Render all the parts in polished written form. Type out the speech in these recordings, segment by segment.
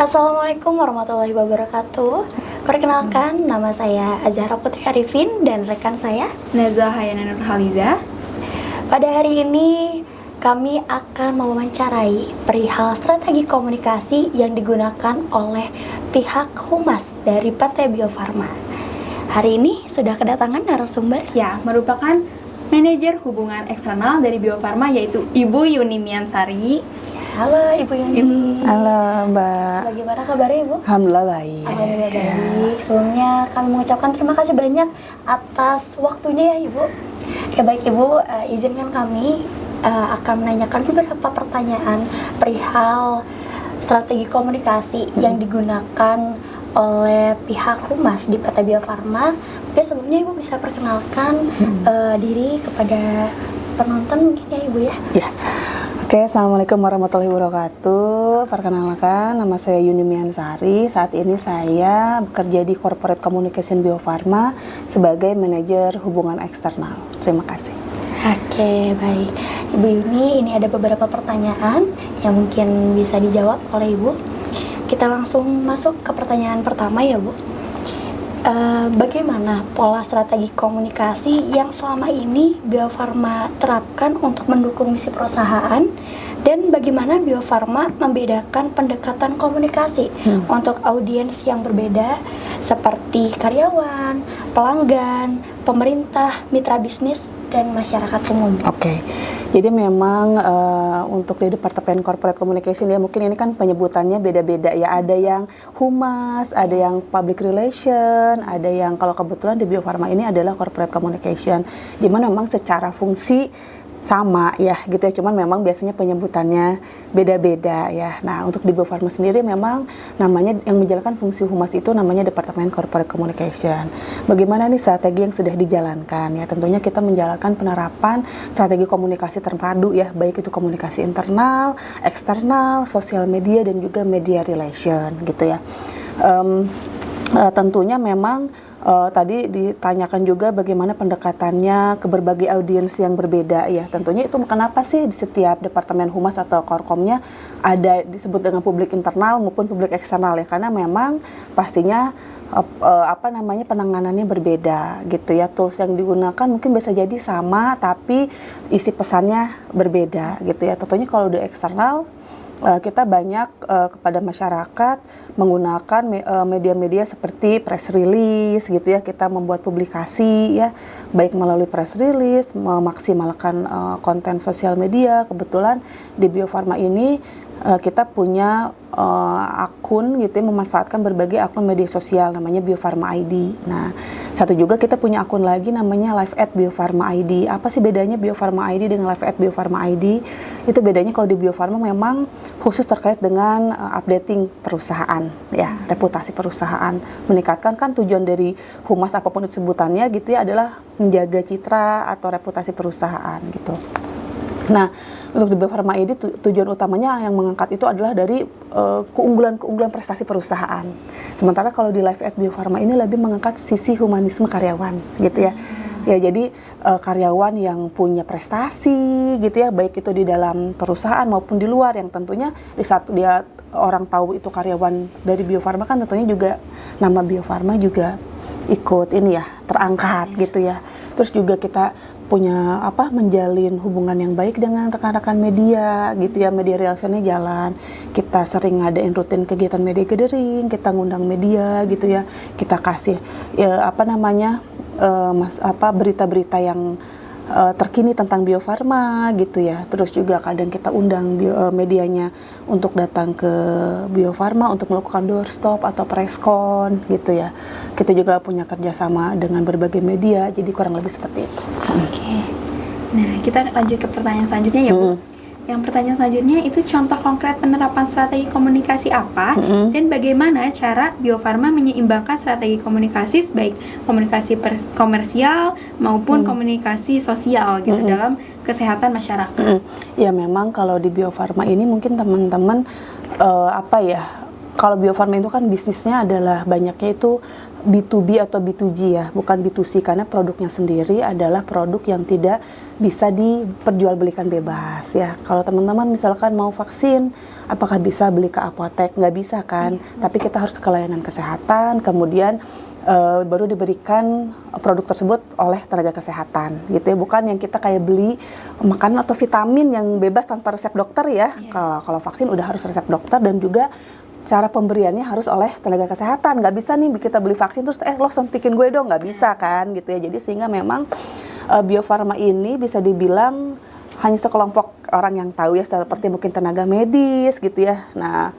Assalamualaikum warahmatullahi wabarakatuh. Perkenalkan, nama saya Azahra Putri Arifin dan rekan saya Nazwa Hayana Nurhaliza. Pada hari ini kami akan mewawancarai perihal strategi komunikasi yang digunakan oleh pihak humas dari PT Bio Farma. Hari ini sudah kedatangan narasumber, Ya, merupakan manajer hubungan eksternal dari Bio Farma, yaitu Ibu Yuni Miansari. Halo Ibu Yuni. Halo Mbak. Bagaimana kabarnya Ibu? Alhamdulillah baik. Alhamdulillah baik. Sebelumnya kami mengucapkan terima kasih banyak atas waktunya ya Ibu. Ya baik Ibu, izinkan kami akan menanyakan beberapa pertanyaan perihal strategi komunikasi yang digunakan oleh pihak humas di PT Bio Farma. Oke, sebelumnya Ibu bisa perkenalkan diri kepada penonton mungkin ya Ibu ya. Ya. Oke, Assalamualaikum warahmatullahi wabarakatuh. Perkenalkan, nama saya Yuni Miansari. Saat ini saya bekerja di Corporate Communication Bio Farma sebagai manajer hubungan eksternal. Terima kasih. Oke, baik. Ibu Yuni, ini ada beberapa pertanyaan yang mungkin bisa dijawab oleh Ibu. Kita langsung masuk ke pertanyaan pertama ya Bu. Bagaimana pola strategi komunikasi yang selama ini Bio Farma terapkan untuk mendukung misi perusahaan, dan bagaimana Bio Farma membedakan pendekatan komunikasi untuk audiens yang berbeda seperti karyawan, pelanggan, pemerintah, mitra bisnis, dan masyarakat umum? Oke. Jadi memang untuk di Departemen Corporate Communication ya, mungkin ini kan penyebutannya beda-beda ya. Ada yang humas, ada yang public relation, ada yang kalau kebetulan di Bio Farma ini adalah Corporate Communication. Di mana memang secara fungsi sama ya gitu ya, cuman memang biasanya penyebutannya beda-beda ya. Nah, untuk di Bio Farma sendiri memang namanya yang menjalankan fungsi humas itu namanya Departemen Corporate Communication. Bagaimana nih strategi yang sudah dijalankan ya? Tentunya kita menjalankan penerapan strategi komunikasi terpadu ya, baik itu komunikasi internal, eksternal, sosial media, dan juga media relation gitu ya. Tentunya memang tadi ditanyakan juga bagaimana pendekatannya ke berbagai audiens yang berbeda ya. Tentunya itu kenapa sih di setiap departemen humas atau korkomnya ada disebut dengan publik internal maupun publik eksternal ya, karena memang pastinya penanganannya berbeda gitu ya. Tools yang digunakan mungkin bisa jadi sama tapi isi pesannya berbeda gitu ya. Tentunya kalau di eksternal kita banyak kepada masyarakat menggunakan media-media seperti press release gitu ya. Kita membuat publikasi ya, baik melalui press release, memaksimalkan konten sosial media. Kebetulan di Bio Farma ini kita punya akun gitu ya, memanfaatkan berbagai akun media sosial namanya Bio Farma ID. Nah, satu juga kita punya akun lagi namanya Live at Bio Farma ID. Apa sih bedanya Bio Farma ID dengan Live at Bio Farma ID? Itu bedanya kalau di Bio Farma memang khusus terkait dengan updating perusahaan ya, reputasi perusahaan. Meningkatkan kan tujuan dari humas apapun itu sebutannya gitu ya, adalah menjaga citra atau reputasi perusahaan gitu. Nah, untuk di Bio Farma ID tujuan utamanya yang mengangkat itu adalah dari keunggulan-keunggulan prestasi perusahaan. Sementara kalau di Live at Bio Farma ini lebih mengangkat sisi humanisme karyawan gitu ya. Ya, jadi karyawan yang punya prestasi gitu ya, baik itu di dalam perusahaan maupun di luar, yang tentunya di saat dia orang tahu itu karyawan dari Bio Farma kan tentunya juga nama Bio Farma juga ikut ini ya, terangkat gitu ya. Terus juga kita punya menjalin hubungan yang baik dengan rekan-rekan media gitu ya, media relationnya jalan. Kita sering ngadain rutin kegiatan media gathering, kita ngundang media gitu ya, kita kasih berita-berita yang terkini tentang Bio Farma gitu ya. Terus juga kadang kita undang medianya untuk datang ke Bio Farma untuk melakukan doorstop atau preskon gitu ya. Kita juga punya kerjasama dengan berbagai media, jadi kurang lebih seperti itu. Oke. Nah, kita lanjut ke pertanyaan selanjutnya ya Bu. Yang pertanyaan selanjutnya itu contoh konkret penerapan strategi komunikasi apa dan bagaimana cara Bio Farma menyeimbangkan strategi komunikasi baik komunikasi komersial maupun komunikasi sosial gitu dalam kesehatan masyarakat. Ya, memang kalau di Bio Farma ini mungkin teman-teman kalau Bio Farma itu kan bisnisnya adalah banyaknya itu B2B atau B2G ya, bukan B2C, karena produknya sendiri adalah produk yang tidak bisa diperjualbelikan bebas ya. Kalau teman-teman misalkan mau vaksin, apakah bisa beli ke apotek? Nggak bisa kan, tapi kita harus ke layanan kesehatan, kemudian baru diberikan produk tersebut oleh tenaga kesehatan gitu ya, bukan yang kita kayak beli makanan atau vitamin yang bebas tanpa resep dokter ya. Kalau vaksin udah harus resep dokter, dan juga cara pemberiannya harus oleh tenaga kesehatan. Nggak bisa nih kita beli vaksin terus lo suntikin gue dong, nggak bisa kan gitu ya. Jadi sehingga memang Bio Farma ini bisa dibilang hanya sekelompok orang yang tahu ya, seperti mungkin tenaga medis gitu ya. Nah,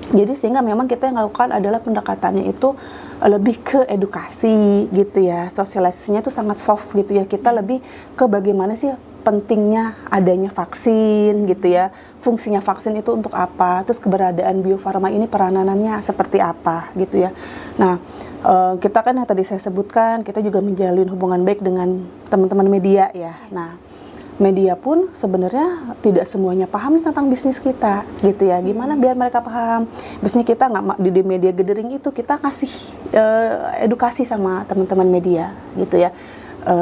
jadi sehingga memang kita yang lakukan adalah pendekatannya itu lebih ke edukasi gitu ya. Sosialisasinya itu sangat soft gitu ya. Kita lebih ke bagaimana sih pentingnya adanya vaksin gitu ya, fungsinya vaksin itu untuk apa, terus keberadaan Bio Farma ini peranannya seperti apa gitu ya. Nah, kita kan yang tadi saya sebutkan, kita juga menjalin hubungan baik dengan teman-teman media ya. Nah, media pun sebenarnya tidak semuanya paham tentang bisnis kita gitu ya. Gimana biar mereka paham bisnis kita? Nggak di media gathering itu kita kasih edukasi sama teman-teman media gitu ya.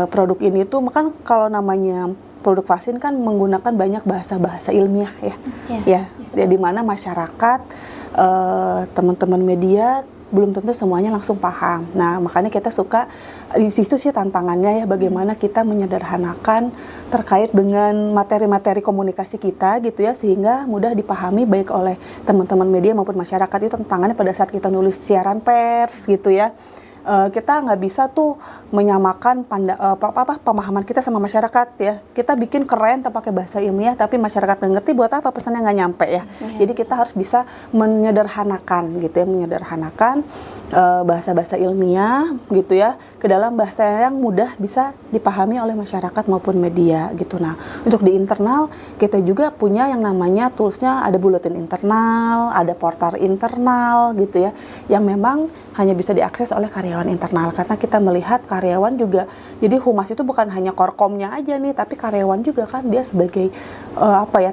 Produk ini tuh kan kalau namanya produk vaksin kan menggunakan banyak bahasa-bahasa ilmiah ya, di mana masyarakat, teman-teman media belum tentu semuanya langsung paham. Nah, makanya kita suka di situ sih tantangannya ya, bagaimana kita menyederhanakan terkait dengan materi-materi komunikasi kita gitu ya, sehingga mudah dipahami baik oleh teman-teman media maupun masyarakat. Itu tantangannya pada saat kita nulis siaran pers gitu ya. Kita nggak bisa tuh menyamakan pemahaman kita sama masyarakat ya. Kita bikin keren tapi pakai bahasa ilmiah, tapi masyarakat nggak ngerti, buat apa, pesannya nggak nyampe ya. Jadi kita harus bisa menyederhanakan gitu ya, menyederhanakan bahasa-bahasa ilmiah gitu ya ke dalam bahasa yang mudah bisa dipahami oleh masyarakat maupun media gitu. Nah, untuk di internal kita juga punya yang namanya toolsnya, ada buletin internal, ada portal internal gitu ya, yang memang hanya bisa diakses oleh karyawan internal, karena kita melihat karyawan juga, jadi humas itu bukan hanya korkomnya aja nih, tapi karyawan juga kan dia sebagai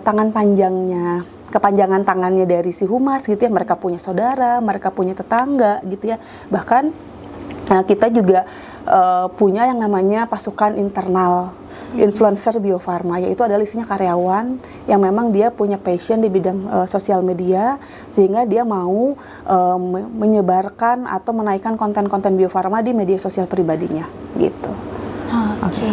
tangan panjangnya, kepanjangan tangannya dari si humas gitu ya. Mereka punya saudara, mereka punya tetangga gitu ya. Bahkan kita juga punya yang namanya pasukan internal influencer Bio Farma, yaitu adalah isinya karyawan yang memang dia punya passion di bidang sosial media, sehingga dia mau menyebarkan atau menaikkan konten-konten Bio Farma di media sosial pribadinya gitu. Oke.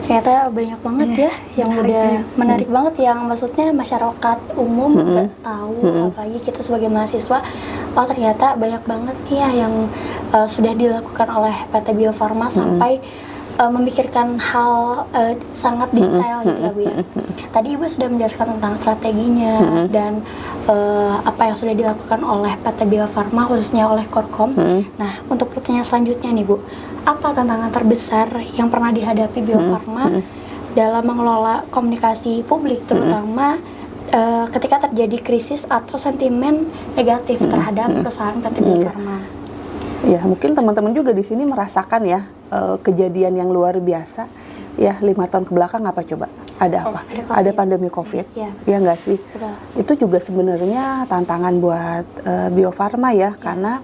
Ternyata banyak banget ya yang udah menarik banget, yang maksudnya masyarakat umum nggak tahu, apalagi kita sebagai mahasiswa. Oh, ternyata banyak banget nih ya yang sudah dilakukan oleh PT Bio Farma sampai memikirkan hal sangat detail gitu ya Bu ya. Tadi Ibu sudah menjelaskan tentang strateginya dan apa yang sudah dilakukan oleh PT Bio Farma khususnya oleh Korkom. Nah, untuk pertanyaan selanjutnya nih Bu, apa tantangan terbesar yang pernah dihadapi Bio Farma dalam mengelola komunikasi publik, terutama ketika terjadi krisis atau sentimen negatif terhadap perusahaan PT Bio Farma? Ya, mungkin teman-teman juga di sini merasakan ya kejadian yang luar biasa ya, 5 tahun kebelakang apa coba? Ada apa? Ada pandemi COVID. Ya nggak sih? Betul. Itu juga sebenarnya tantangan buat Bio Farma ya, karena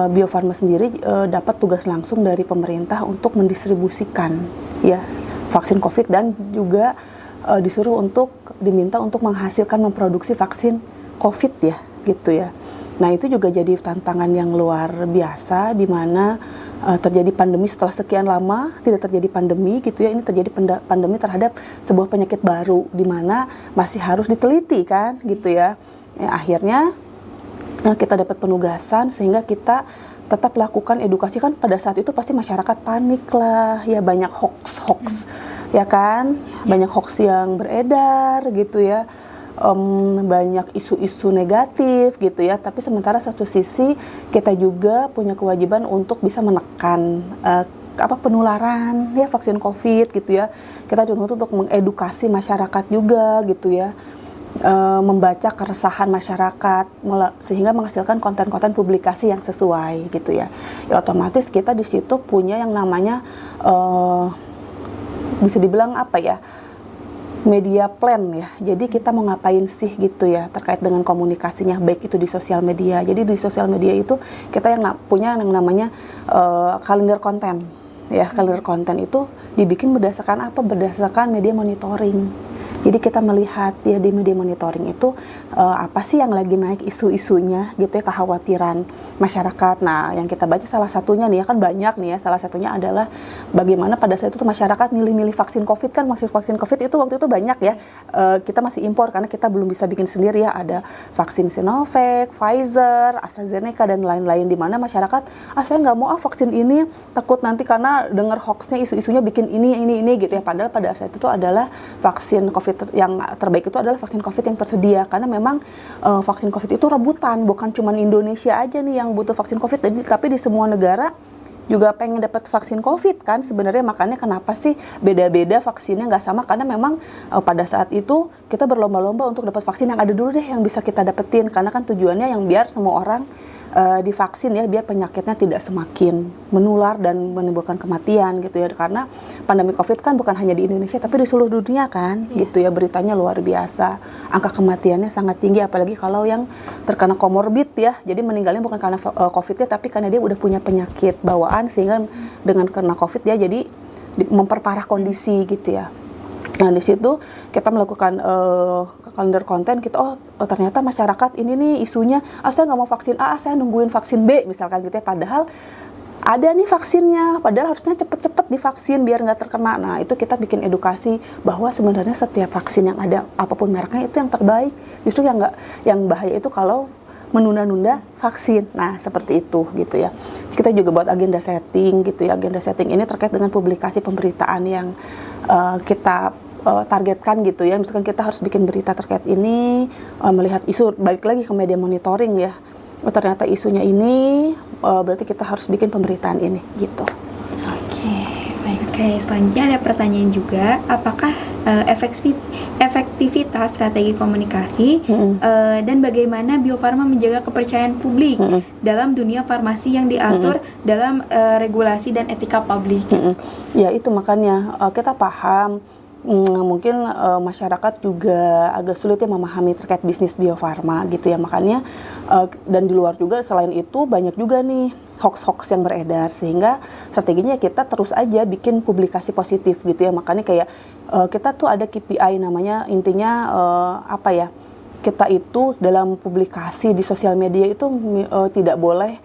Bio Farma sendiri dapat tugas langsung dari pemerintah untuk mendistribusikan ya vaksin COVID, dan juga disuruh diminta untuk menghasilkan, memproduksi vaksin COVID ya gitu ya. Nah, itu juga jadi tantangan yang luar biasa, di mana terjadi pandemi setelah sekian lama tidak terjadi pandemi gitu ya. Ini terjadi pandemi terhadap sebuah penyakit baru, di mana masih harus diteliti kan gitu ya. Akhirnya kita dapat penugasan sehingga kita tetap lakukan edukasi. Kan pada saat itu pasti masyarakat panik lah ya, banyak hoax ya kan, banyak hoax yang beredar gitu ya. Banyak isu-isu negatif gitu ya, tapi sementara satu sisi kita juga punya kewajiban untuk bisa menekan penularan ya vaksin COVID gitu ya. Kita juga untuk mengedukasi masyarakat juga gitu ya, membaca keresahan masyarakat sehingga menghasilkan konten-konten publikasi yang sesuai gitu ya. Ya otomatis kita di situ punya yang namanya bisa dibilang apa ya, media plan ya. Jadi kita mau ngapain sih gitu ya terkait dengan komunikasinya, baik itu di sosial media. Jadi di sosial media itu kita yang punya yang namanya kalender konten ya. Kalender konten itu dibikin berdasarkan apa? Berdasarkan media monitoring. Jadi kita melihat ya di media monitoring itu apa sih yang lagi naik isu-isunya gitu ya, kekhawatiran masyarakat. Nah, yang kita baca salah satunya nih ya, kan banyak nih ya, salah satunya adalah bagaimana pada saat itu masyarakat milih-milih vaksin COVID. Kan vaksin COVID itu waktu itu banyak ya, kita masih impor karena kita belum bisa bikin sendiri ya. Ada vaksin Sinovac, Pfizer, AstraZeneca dan lain-lain, di mana masyarakat saya nggak mau vaksin ini, takut nanti karena dengar hoaxnya, isu-isunya bikin ini gitu ya. Padahal pada saat itu adalah vaksin COVID yang terbaik itu adalah vaksin COVID yang tersedia, karena memang vaksin COVID itu rebutan, bukan cuma Indonesia aja nih yang butuh vaksin COVID, tapi di semua negara juga pengen dapat vaksin COVID kan sebenarnya. Makanya kenapa sih beda-beda vaksinnya nggak sama, karena memang pada saat itu kita berlomba-lomba untuk dapat vaksin yang ada dulu deh, yang bisa kita dapetin, karena kan tujuannya yang biar semua orang divaksin ya, biar penyakitnya tidak semakin menular dan menimbulkan kematian gitu ya. Karena pandemi COVID kan bukan hanya di Indonesia tapi di seluruh dunia kan gitu ya, beritanya luar biasa, angka kematiannya sangat tinggi, apalagi kalau yang terkena komorbid ya. Jadi meninggalnya bukan karena COVID-nya tapi karena dia udah punya penyakit bawaan, sehingga dengan kena COVID dia jadi memperparah kondisi gitu ya. Nah, di situ kita melakukan kalender konten kita, ternyata masyarakat ini nih isunya, saya nggak mau vaksin A, saya nungguin vaksin B misalkan gitu ya, padahal ada nih vaksinnya, padahal harusnya cepet-cepet divaksin biar nggak terkena. Nah, itu kita bikin edukasi bahwa sebenarnya setiap vaksin yang ada, apapun mereknya, itu yang terbaik. Justru yang bahaya itu kalau menunda-nunda vaksin. Nah, seperti itu gitu ya. Kita juga buat agenda setting gitu ya. Agenda setting ini terkait dengan publikasi pemberitaan yang kita targetkan gitu ya. Misalkan kita harus bikin berita terkait ini, melihat isu, balik lagi ke media monitoring ya. Ternyata isunya ini, berarti kita harus bikin pemberitaan ini gitu. Oke, baik. Oke, selanjutnya ada pertanyaan juga, apakah efektivitas strategi komunikasi dan bagaimana Bio Farma menjaga kepercayaan publik dalam dunia farmasi yang diatur dalam regulasi dan etika publik? Ya, itu makanya kita paham. Mungkin masyarakat juga agak sulit ya memahami terkait bisnis Bio Farma gitu ya, makanya dan di luar juga selain itu banyak juga nih hoax-hoax yang beredar, sehingga strateginya kita terus aja bikin publikasi positif gitu ya. Makanya kayak kita tuh ada KPI namanya, intinya apa ya, kita itu dalam publikasi di sosial media itu tidak boleh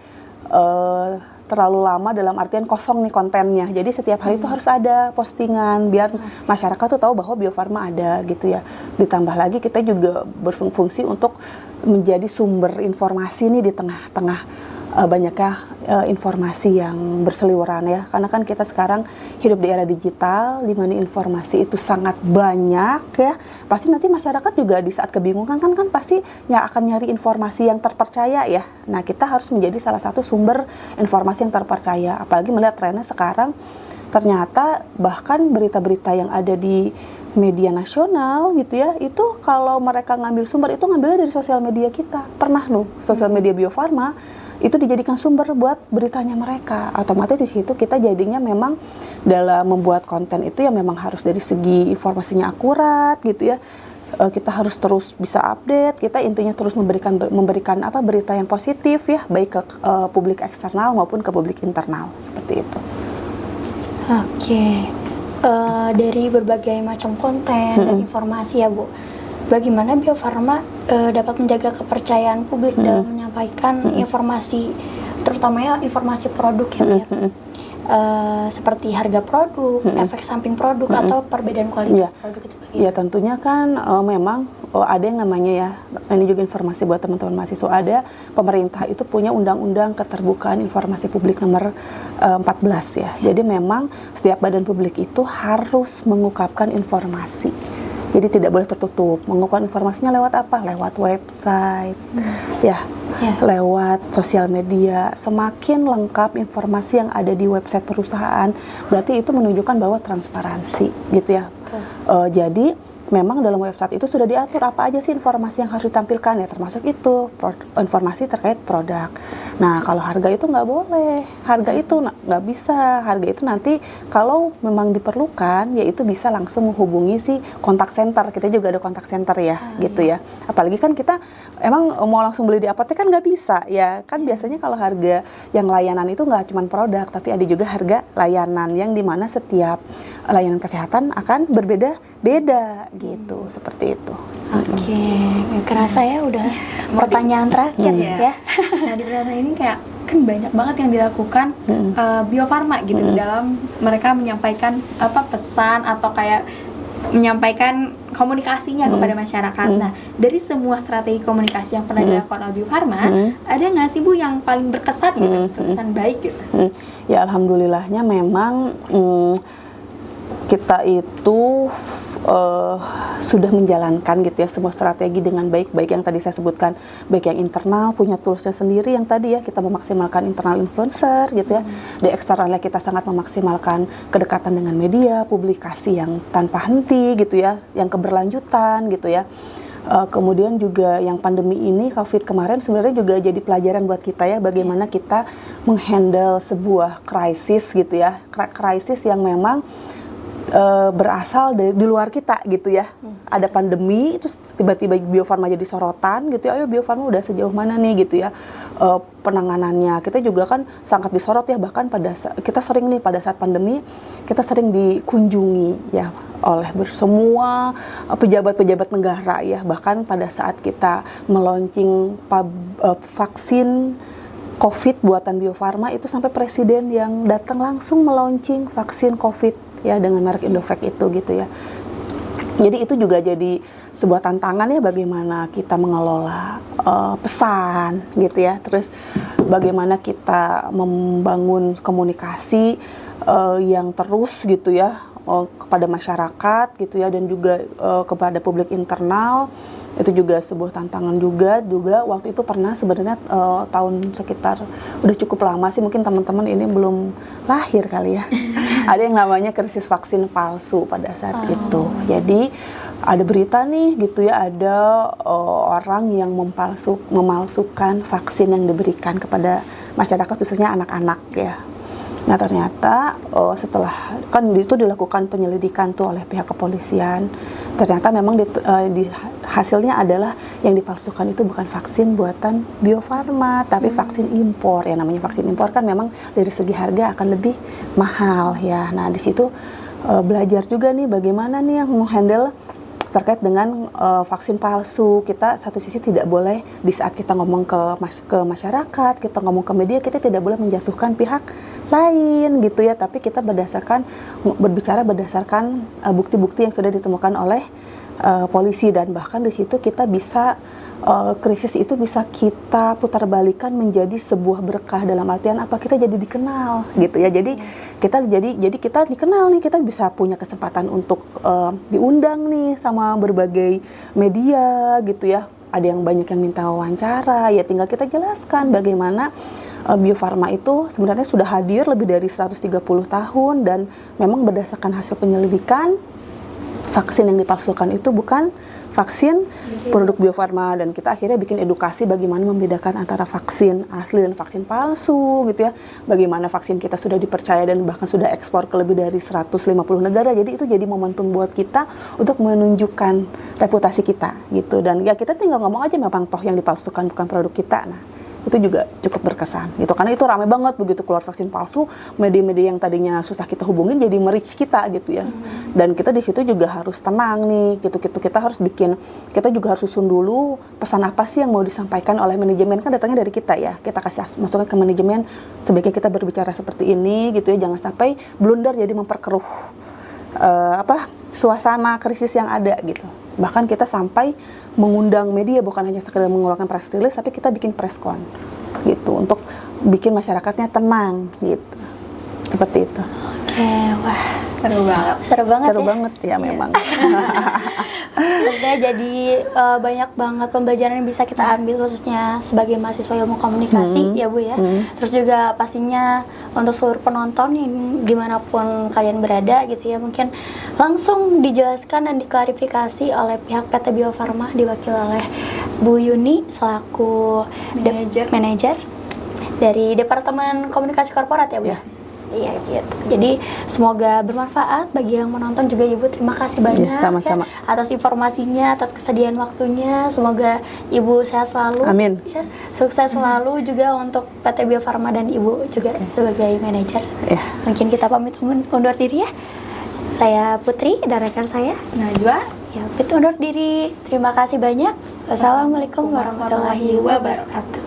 terlalu lama, dalam artian kosong nih kontennya. Jadi setiap hari itu harus ada postingan biar masyarakat tuh tahu bahwa Bio Farma ada gitu ya. Ditambah lagi kita juga berfungsi untuk menjadi sumber informasi nih di tengah-tengah banyaknya informasi yang berseliweran ya. Karena kan kita sekarang hidup di era digital di mana informasi itu sangat banyak ya. Pasti nanti masyarakat juga di saat kebingungan kan pasti akan nyari informasi yang terpercaya ya. Nah, kita harus menjadi salah satu sumber informasi yang terpercaya. Apalagi melihat trennya sekarang, ternyata bahkan berita-berita yang ada di media nasional gitu ya, itu kalau mereka ngambil sumber itu ngambilnya dari sosial media kita. Pernah loh, sosial media Bio Farma itu dijadikan sumber buat beritanya mereka. Otomatis di situ kita jadinya memang dalam membuat konten itu ya memang harus dari segi informasinya akurat gitu ya. Kita harus terus bisa update, kita intinya terus memberikan apa, berita yang positif ya, baik ke publik eksternal maupun ke publik internal, seperti itu. Oke. Dari berbagai macam konten dan informasi ya Bu, bagaimana Bio Farma dapat menjaga kepercayaan publik dalam menyampaikan informasi, terutamanya informasi produk ya Bu, seperti harga produk, efek samping produk, atau perbedaan kualitas produk itu bagaimana? Ya, tentunya kan memang ada yang namanya ya, ini juga informasi buat teman-teman mahasiswa, ada pemerintah itu punya Undang-Undang Keterbukaan Informasi Publik nomor 14 ya. Jadi memang setiap badan publik itu harus mengungkapkan informasi. Jadi tidak boleh tertutup. Mengungkapkan informasinya lewat apa? Lewat website, lewat sosial media. Semakin lengkap informasi yang ada di website perusahaan, berarti itu menunjukkan bahwa transparansi, gitu ya. Jadi memang dalam website itu sudah diatur apa aja sih informasi yang harus ditampilkan ya, termasuk itu informasi terkait produk. Nah, kalau harga itu nggak boleh. Harga itu nggak bisa. Harga itu nanti kalau memang diperlukan, ya itu bisa langsung menghubungi si kontak center. Kita juga ada kontak center ya, gitu ya. Apalagi kan kita emang mau langsung beli di apotek kan nggak bisa ya. Kan biasanya kalau harga yang layanan itu nggak cuma produk, tapi ada juga harga layanan yang dimana setiap layanan kesehatan akan berbeda-beda gitu, seperti itu. Oke, nggak kerasa ya udah pertanyaan terakhir ya. Nah, di pertanyaan ini kayak kan banyak banget yang dilakukan Bio Farma gitu dalam mereka menyampaikan pesan atau kayak menyampaikan komunikasinya kepada masyarakat. Nah, dari semua strategi komunikasi yang pernah dilakukan oleh Bio Farma, ada nggak sih Bu yang paling berkesan gitu, berkesan baik gitu? Ya alhamdulillahnya memang kita itu sudah menjalankan gitu ya semua strategi dengan baik yang tadi saya sebutkan, baik yang internal punya toolsnya sendiri yang tadi ya kita memaksimalkan internal influencer gitu ya, di eksternalnya kita sangat memaksimalkan kedekatan dengan media, publikasi yang tanpa henti gitu ya, yang keberlanjutan gitu ya. Kemudian juga yang pandemi ini COVID kemarin sebenarnya juga jadi pelajaran buat kita ya, bagaimana kita menghandle sebuah krisis gitu ya, krisis yang memang berasal dari di luar kita gitu ya. Ada pandemi terus tiba-tiba Bio Farma jadi sorotan gitu ya. Ayo Bio Farma udah sejauh mana nih gitu ya penanganannya. Kita juga kan sangat disorot ya, bahkan kita sering nih pada saat pandemi kita sering dikunjungi ya oleh semua pejabat-pejabat negara ya, bahkan pada saat kita meluncing vaksin COVID buatan Bio Farma itu sampai presiden yang datang langsung meluncing vaksin COVID ya dengan merek Indovac itu gitu ya. Jadi itu juga jadi sebuah tantangan ya, bagaimana kita mengelola pesan gitu ya. Terus bagaimana kita membangun komunikasi yang terus gitu ya kepada masyarakat gitu ya, dan juga kepada publik internal. Itu juga sebuah tantangan juga waktu itu pernah sebenarnya tahun sekitar udah cukup lama sih, mungkin teman-teman ini belum lahir kali ya. Ada yang namanya krisis vaksin palsu pada saat itu. Jadi ada berita nih gitu ya, ada orang yang memalsukan vaksin yang diberikan kepada masyarakat khususnya anak-anak ya. Nah ternyata setelah kan itu dilakukan penyelidikan tuh oleh pihak kepolisian, ternyata memang hasilnya adalah yang dipalsukan itu bukan vaksin buatan Bio Farma, tapi vaksin impor. Ya namanya vaksin impor kan memang dari segi harga akan lebih mahal ya. Nah di situ belajar juga nih bagaimana nih yang menghandle terkait dengan vaksin palsu. Kita satu sisi tidak boleh di saat kita ngomong ke masyarakat, kita ngomong ke media, kita tidak boleh menjatuhkan pihak lain gitu ya, tapi kita berbicara berdasarkan bukti-bukti yang sudah ditemukan oleh polisi, dan bahkan di situ kita bisa krisis itu bisa kita putarbalikan menjadi sebuah berkah, dalam artian apa, kita jadi dikenal gitu ya. Jadi kita dikenal nih, kita bisa punya kesempatan untuk diundang nih sama berbagai media gitu ya. Ada yang banyak yang minta wawancara, ya tinggal kita jelaskan bagaimana Bio Farma itu sebenarnya sudah hadir lebih dari 130 tahun, dan memang berdasarkan hasil penyelidikan vaksin yang dipalsukan itu bukan vaksin produk Bio Farma, dan kita akhirnya bikin edukasi bagaimana membedakan antara vaksin asli dan vaksin palsu gitu ya. Bagaimana vaksin kita sudah dipercaya dan bahkan sudah ekspor ke lebih dari 150 negara. Jadi itu jadi momentum buat kita untuk menunjukkan reputasi kita gitu, dan ya kita tinggal ngomong aja memang toh yang dipalsukan bukan produk kita. Nah itu juga cukup berkesan gitu, karena itu ramai banget begitu keluar vaksin palsu, media-media yang tadinya susah kita hubungin jadi merich kita gitu ya. Dan kita di situ juga harus tenang nih gitu, kita harus kita juga harus susun dulu pesan apa sih yang mau disampaikan oleh manajemen, kan datangnya dari kita ya, kita kasih masukan ke manajemen sebaiknya kita berbicara seperti ini gitu ya, jangan sampai blunder jadi memperkeruh suasana krisis yang ada gitu. Bahkan kita sampai mengundang media, bukan hanya sekedar mengeluarkan press release, tapi kita bikin press con gitu untuk bikin masyarakatnya tenang gitu, seperti itu. Oke, wah Seru banget. seru Banget ya memang. Maksudnya jadi banyak banget pembelajaran yang bisa kita ambil khususnya sebagai mahasiswa ilmu komunikasi ya Bu ya. Terus juga pastinya untuk seluruh penonton yang dimanapun kalian berada gitu ya, mungkin langsung dijelaskan dan diklarifikasi oleh pihak PT Bio Farma diwakili oleh Bu Yuni selaku manajer dari Departemen Komunikasi Korporat ya Bu ya. Iya gitu. Jadi semoga bermanfaat bagi yang menonton juga Ibu. Terima kasih banyak sama-sama. ya, atas informasinya, atas kesediaan waktunya. Semoga Ibu sehat selalu. Amin. Ya, sukses selalu juga untuk PT Bio Farma dan Ibu juga sebagai manajer. Ya. Mungkin kita pamit undur diri ya. Saya Putri dan rekan saya Najwa. ya, pamit undur diri. Terima kasih banyak. Wassalamualaikum warahmatullahi wabarakatuh.